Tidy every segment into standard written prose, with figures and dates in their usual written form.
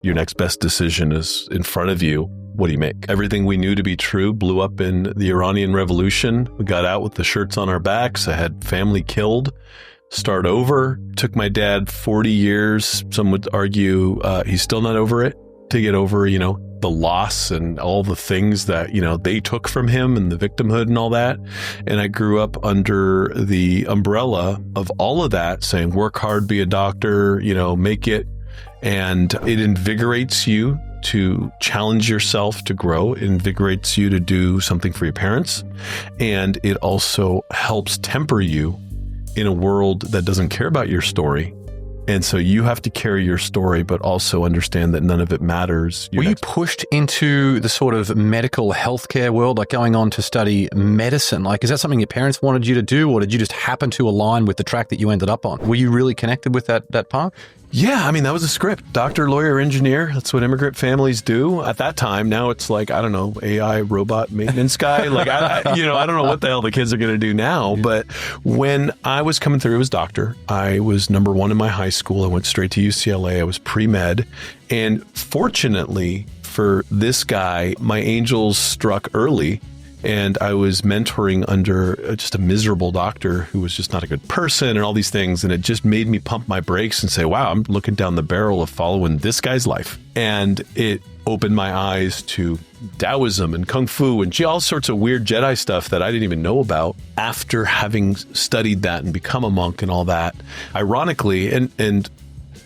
your next best decision is in front of you. What do you make? Everything we knew to be true blew up in the Iranian Revolution. We got out with the shirts on our backs. I had family killed. Start over. Took my dad 40 years. Some would argue he's still not over it. To get over, the loss and all the things that, they took from him and the victimhood and all that. And I grew up under the umbrella of all of that, saying, work hard, be a doctor, make it. And it invigorates you to challenge yourself to grow. It invigorates you to do something for your parents. And it also helps temper you in a world that doesn't care about your story. And so you have to carry your story, but also understand that none of it matters. Were you pushed into the sort of medical healthcare world, like going on to study medicine? Like, is that something your parents wanted you to do, or did you just happen to align with the track that you ended up on? Were you really connected with that path? Yeah, that was a script. Doctor, lawyer, engineer. That's what immigrant families do at that time. Now it's like, I don't know, AI robot maintenance guy. Like, I don't know what the hell the kids are going to do now. Yeah. But when I was coming through as doctor, I was number one in my high school. I went straight to UCLA. I was pre-med. And fortunately for this guy, my angels struck early. And I was mentoring under just a miserable doctor who was just not a good person and all these things. And it just made me pump my brakes and say, wow, I'm looking down the barrel of following this guy's life. And it opened my eyes to Taoism and Kung Fu and all sorts of weird Jedi stuff that I didn't even know about after having studied that and become a monk and all that. Ironically, and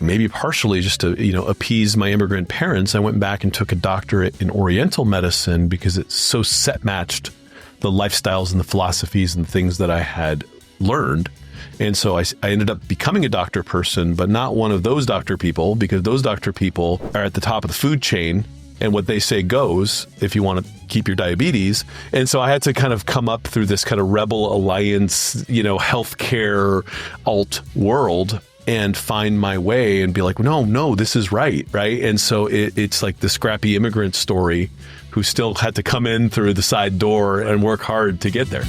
maybe partially just to, appease my immigrant parents, I went back and took a doctorate in Oriental medicine because it so set matched the lifestyles and the philosophies and things that I had learned. And so I ended up becoming a doctor person, but not one of those doctor people, because those doctor people are at the top of the food chain. And what they say goes if you want to keep your diabetes. And so I had to kind of come up through this kind of rebel alliance, healthcare alt world and find my way and be like, no, this is right. And so it's like the scrappy immigrant story who still had to come in through the side door and work hard to get there.